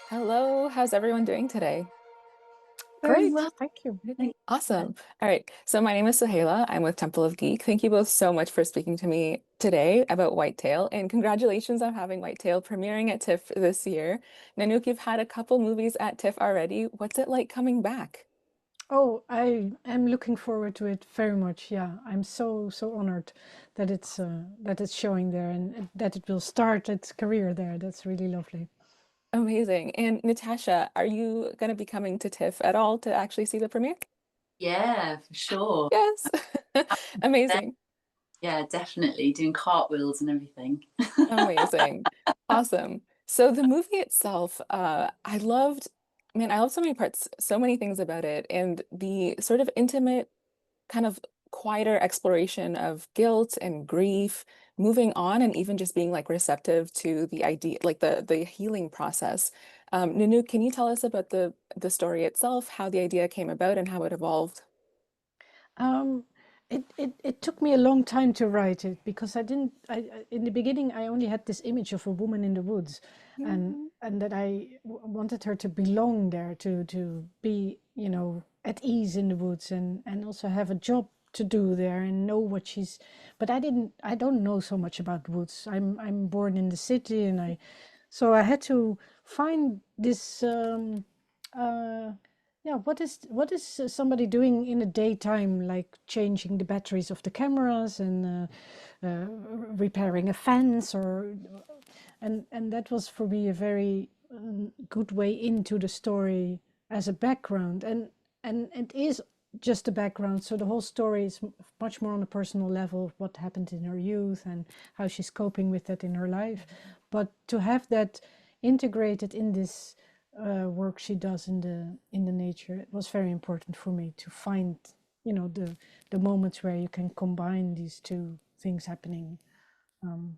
Hello, how's everyone doing today? Very Great, well. thank you. Thank you. Awesome. All right. So my name is Suhaila. I'm with Temple of Geek. Thank you both so much for speaking to me today about Whitetail, and congratulations on having Whitetail premiering at TIFF this year. Nanouk, you've had a couple movies at TIFF already. What's it like coming back? Oh, I am looking forward to it very much. Yeah, I'm so honored that it's showing there and that it will start its career there. That's really lovely. Amazing. And Natasha, are you going to be coming to TIFF at all to actually see the premiere? Yeah, for sure. Yes. De- Amazing. Yeah, definitely doing cartwheels and everything. Amazing. Awesome. So the movie itself, I loved, man, I love so many parts, so many things about it, and the sort of intimate, kind of quieter exploration of guilt and grief, moving on, and even just being like receptive to the idea, like the healing process. Nanook, can you tell us about the story itself, how the idea came about, and how it evolved? Um, it took me a long time to write it because in the beginning I only had this image of a woman in the woods, and that wanted her to belong there, to be, at ease in the woods, and also have a job to do there and know what she's. But I don't know so much about woods. I'm born in the city, and I had to find this. Uh, yeah, what is somebody doing in the daytime, like changing the batteries of the cameras and repairing a fence, and that was for me a very good way into the story as a background, and it is just a background, so the whole story is much more on a personal level of what happened in her youth and how she's coping with that in her life. But to have that integrated in this work she does in the nature, it was very important for me to find, the moments where you can combine these two things happening. Um,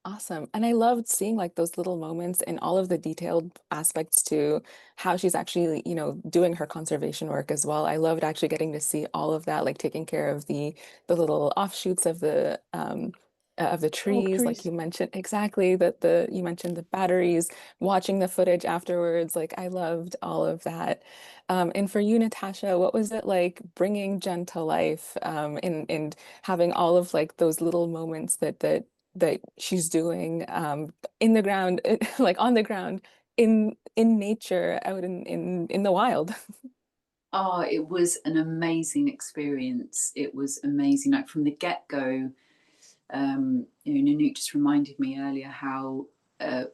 Awesome. And I loved seeing like those little moments and all of the detailed aspects to how she's actually, doing her conservation work as well. I loved actually getting to see all of that, like taking care of the little offshoots of the Oak trees, like trees. you mentioned. Exactly, that the you mentioned the batteries, watching the footage afterwards. Like I loved all of that. And for you, Natasha, what was it like bringing Jen to life, and having all of like those little moments that she's doing in the ground, like on the ground, in nature, out in the wild. Oh, it was an amazing experience. It was amazing. Like from the get-go, Nanook just reminded me earlier how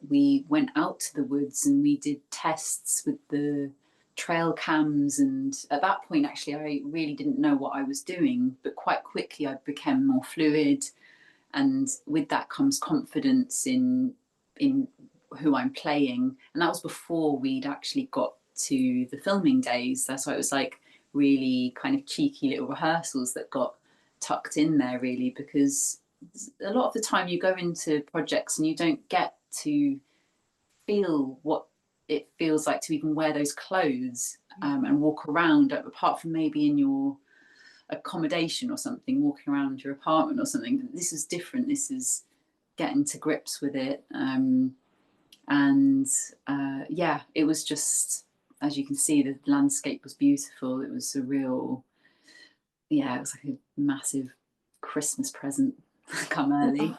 we went out to the woods and we did tests with the trail cams. And at that point, actually, I really didn't know what I was doing, but quite quickly I became more fluid. And with that comes confidence in who I'm playing. And that was before we'd actually got to the filming days. That's why it was like really kind of cheeky little rehearsals that got tucked in there, really, because a lot of the time you go into projects and you don't get to feel what it feels like to even wear those clothes, and walk around, apart from maybe in your accommodation or something, walking around your apartment or something. This is different. This is getting to grips with it. And yeah, it was just, as you can see, the landscape was beautiful. It was a real, yeah, it was like a massive Christmas present come early.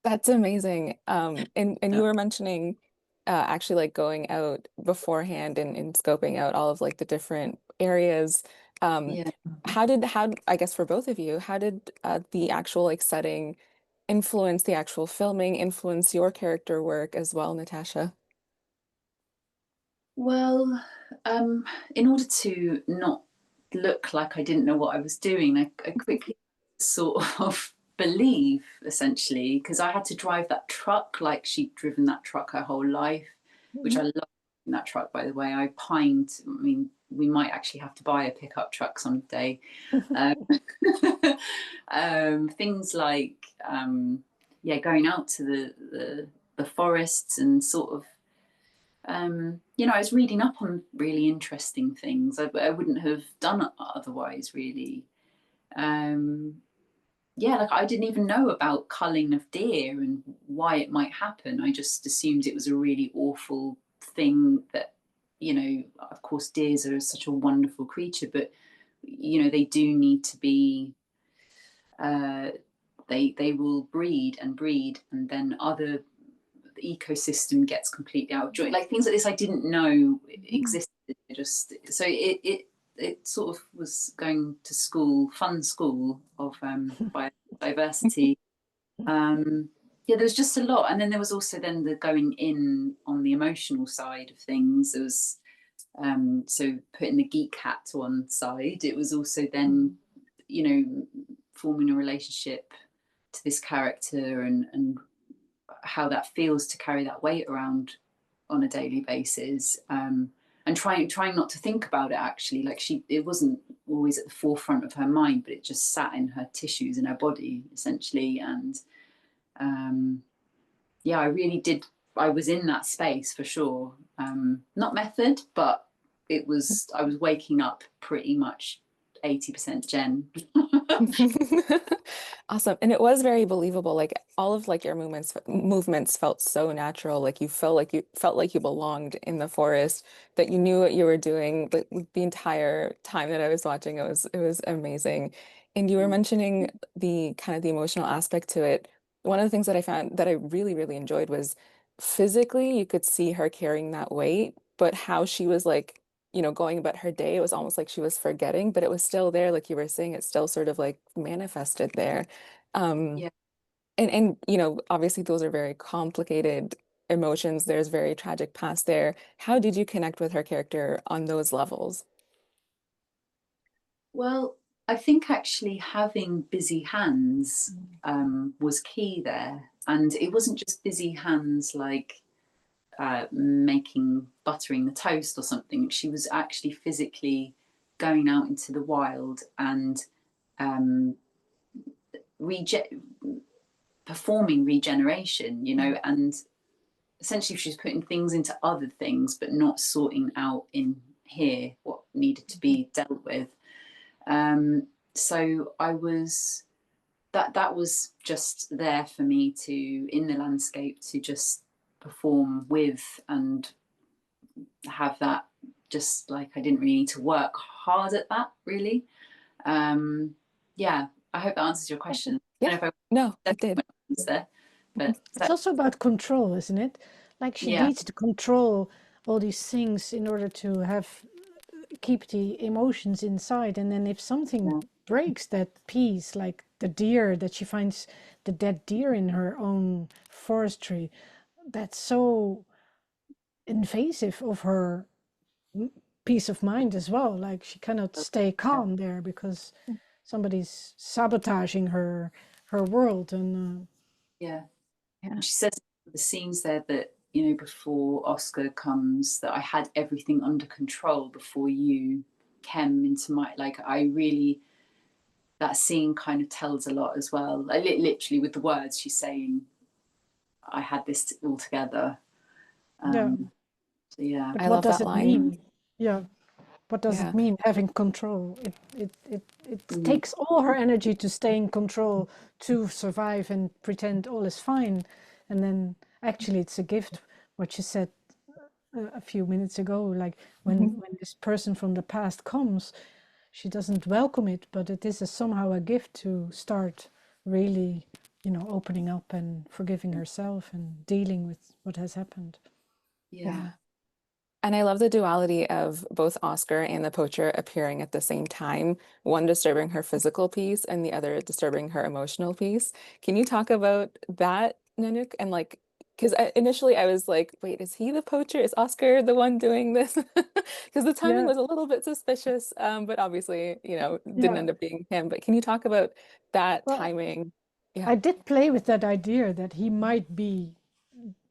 That's amazing. And you Yeah. were mentioning actually like going out beforehand and scoping out all of like the different areas. Um, Yeah. how I guess for both of you, how did the actual like setting influence the actual filming, influence your character work as well, Natasha? Well, in order to not look like I didn't know what I was doing, I quickly sort of believe, essentially, because I had to drive that truck like she'd driven that truck her whole life, which I love that truck, by the way. I pined, I mean, we might actually have to buy a pickup truck someday. Um, things like, yeah, going out to the forests and sort of, I was reading up on really interesting things I wouldn't have done otherwise, really. Um, yeah, like I didn't even know about culling of deer and why it might happen. I just assumed it was a really awful thing that, you know, of course, deers are such a wonderful creature, but, you know, they do need to be, uh, they will breed and breed, and then the ecosystem gets completely out of joint. Like things like this I didn't know existed. Just so it sort of was going to school, fun school of biodiversity. Yeah, there was just a lot, and then there was also then the going in on the emotional side of things. There was so putting the geek hat to one side. It was also then, you know, forming a relationship to this character and how that feels to carry that weight around on a daily basis, and trying not to think about it. Actually, like it wasn't always at the forefront of her mind, but it just sat in her tissues in her body essentially. And yeah, I really did. I was in that space for sure. Not method, but I was waking up pretty much 80% Jen. Awesome. And it was very believable. Like all of like your movements felt so natural. Like you felt like you belonged in the forest, that you knew what you were doing. The entire time that I was watching, it was amazing. And you were mentioning the kind of the emotional aspect to it. One of the things that I found that I really, really enjoyed was physically you could see her carrying that weight, but how she was like, going about her day, it was almost like she was forgetting, but it was still there, like you were saying, it's still sort of like manifested there. Um, Yeah. and obviously those are very complicated emotions. There's very tragic past there. How did you connect with her character on those levels? Well, I think actually having busy hands was key there. And it wasn't just busy hands like buttering the toast or something. She was actually physically going out into the wild and um, rege- performing regeneration, you know, and essentially she's putting things into other things, but not sorting out in here what needed to be dealt with. So I was that was just there for me to in the landscape to just perform with and have that, just like I didn't really need to work hard at that really. Yeah, I hope that answers your question. I Yeah, don't know if no, I it did. said there, but It's also about control, isn't it? Like she yeah, needs to control all these things in order to have keep the emotions inside. And then if something yeah, breaks that peace, like the deer that she finds, the dead deer in her own forestry, that's so invasive of her peace of mind as well. Like she cannot stay calm there because somebody's sabotaging her world. And yeah. Yeah. And she says the scenes there that, you know, before Oscar comes, that I had everything under control before you came into my, like, I really, that scene kind of tells a lot as well. Like, literally with the words she's saying, I had this all together. yeah, So yeah. but I what love does that it line. mean? Yeah, what does it Yeah. mean having control? It Mm, takes all her energy to stay in control, to survive and pretend all is fine. And then actually it's a gift, what she said a few minutes ago, like Mhm. when this person from the past comes, she doesn't welcome it, but it is somehow a gift to start really, opening up and forgiving herself and dealing with what has happened. yeah. Yeah. And I love the duality of both Oscar and the poacher appearing at the same time, one disturbing her physical peace and the other disturbing her emotional peace. Can you talk about that, Nanook? And like, because initially I was like, wait, is he the poacher? Is Oscar the one doing this? Because the timing Yeah, was a little bit suspicious, but obviously, didn't yeah. end up being him. But can you talk about that Well, timing? Yeah. I did play with that idea that he might be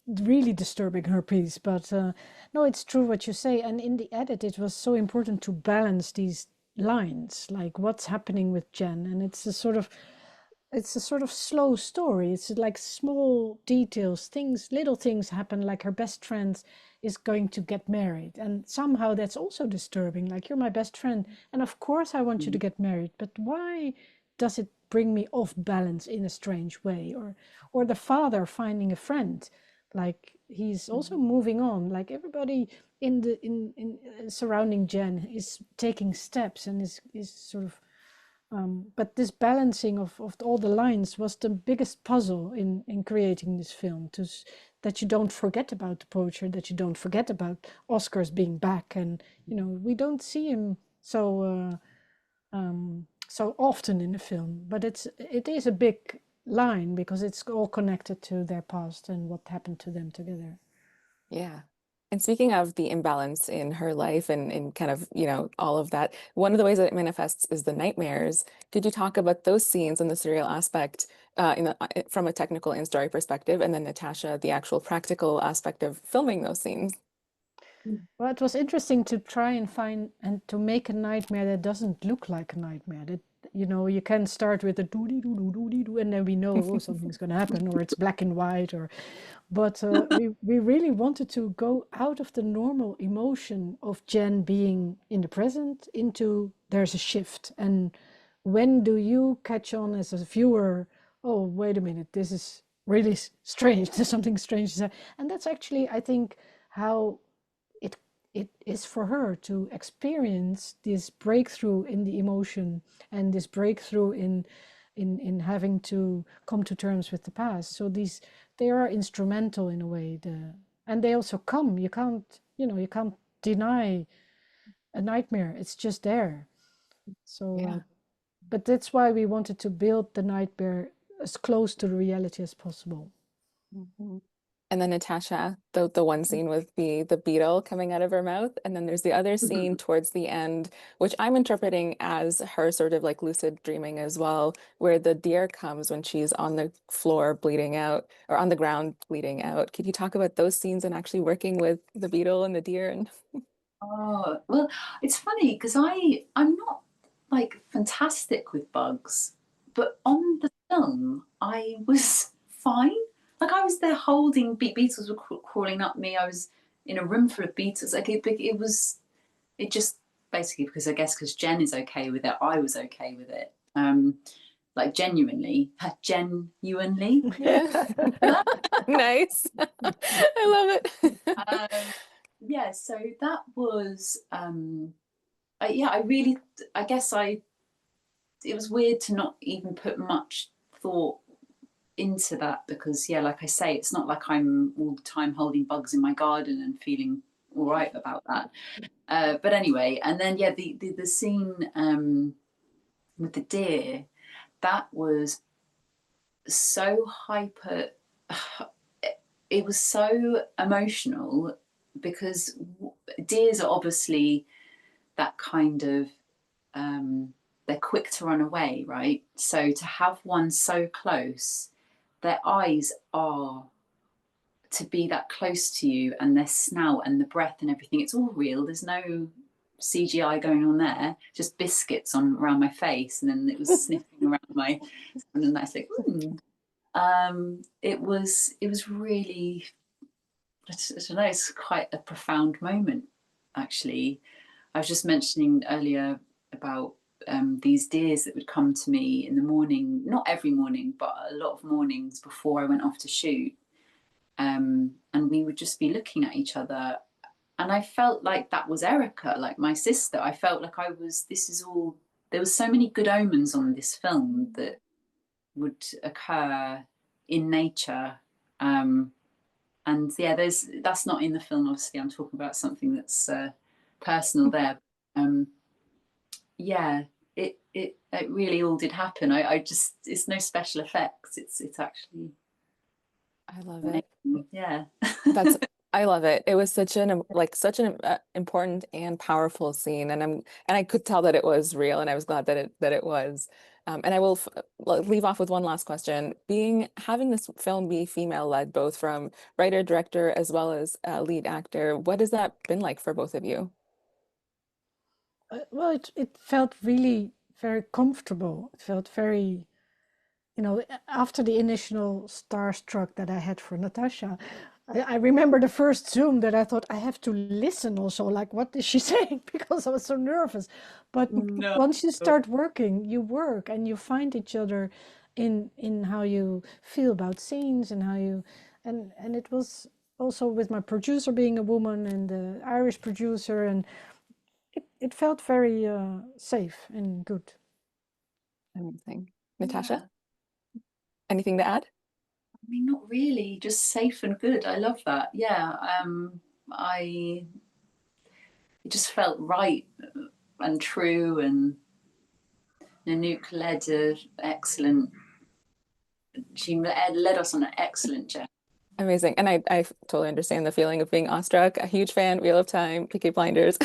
really disturbing her peace, but no, it's true what you say. And in the edit, it was so important to balance these lines, like what's happening with Jen, and it's a sort of slow story. It's like small details, things, little things happen, like her best friend is going to get married. And somehow that's also disturbing. Like, you're my best friend. And of course, I want you to Mm, get married. But why does it bring me off balance in a strange way. Or the father finding a friend, like he's also moving on, like everybody in the in surrounding Jen is taking steps and is sort of but this balancing of all the lines was the biggest puzzle in creating this film, that you don't forget about the poacher, that you don't forget about Oscar's being back. And we don't see him so often in the film, but it is a big line because it's all connected to their past and what happened to them together. Yeah. And speaking of the imbalance in her life and kind of, all of that, one of the ways that it manifests is the nightmares. Could you talk about those scenes and the surreal aspect from a technical and story perspective, and then Natasha, the actual practical aspect of filming those scenes? Well, it was interesting to try and find and to make a nightmare that doesn't look like a nightmare. That you can start with a doody doo doo doody doo, and then we know, oh, something's going to happen, or it's black and white, But we really wanted to go out of the normal emotion of Jen being in the present into there's a shift. And when do you catch on as a viewer? Oh, wait a minute, this is really strange. There's something strange. And that's actually, I think, how it is for her to experience this breakthrough in the emotion and this breakthrough in having to come to terms with the past. So they are instrumental in a way, and they also come. You can't deny a nightmare. It's just there. So Yeah. but that's why we wanted to build the nightmare as close to the reality as possible. Mhm. And then Natasha, the one scene with the beetle coming out of her mouth, and then there's the other scene towards the end, which I'm interpreting as her sort of like lucid dreaming as well, where the deer comes when she's on the floor bleeding out, or on the ground bleeding out. Could you talk about those scenes and actually working with the beetle and the deer? And Oh, well, it's funny because I'm not like fantastic with bugs, but on the film I was fine. Like I was there holding beetles were crawling up me. I was in a room full of beetles. Like it just basically because I guess because Jen is okay with it, I was okay with it. Like genuinely. yeah, nice. I love it. Yeah, so that was yeah, I really, I guess it was weird to not even put much thought into that because, yeah, like I say, it's not like I'm all the time holding bugs in my garden and feeling all right about that. But anyway, and then, yeah, the scene with the deer, that was so hyper, it was so emotional because deers are obviously that kind of they're quick to run away, right? So to have one so close, their eyes are to be that close to you, and their snout and the breath and everything, it's all real. There's no CGI going on there, just biscuits on around my face, and then it was sniffing around my, and then that's like, it was really, I don't know, it's quite a profound moment, actually. I was just mentioning earlier about these deers that would come to me in the morning, not every morning, but a lot of mornings before I went off to shoot. And we would just be looking at each other. And I felt like that was Erica, like my sister. I felt like there was so many good omens on this film that would occur in nature. And yeah, that's not in the film, obviously. I'm talking about something that's personal there. Um, yeah, it really all did happen. I just it's no special effects. It's actually I love it. amazing. Yeah. That's I love it. It was such an important and powerful scene, and I could tell that it was real, and I was glad that it was. And I will leave off with one last question. Having this film be female led, both from writer, director, as well as lead actor, what has that been like for both of you? Well, it felt really very comfortable. It felt very, after the initial starstruck that I had for Natasha, I remember the first Zoom that I thought I have to listen also, like, what is she saying? Because I was so nervous. But No. once you start working, you work and you find each other in how you feel about scenes and how you and it was also with my producer being a woman and the Irish producer, and it felt very safe and good. Amazing. Yeah. Natasha, anything to add? I mean, not really, just safe and good. I love that. Yeah. It just felt right and true, and Nanouk led she led us on an excellent journey. Amazing. And I totally understand the feeling of being awestruck. A huge fan, Wheel of Time, Peaky Blinders.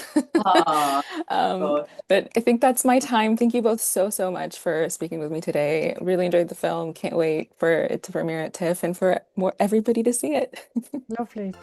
Ah, Um, God. but I think that's my time. Thank you both so, so much for speaking with me today. Really enjoyed the film. Can't wait for it to premiere at TIFF and for more everybody to see it. Lovely.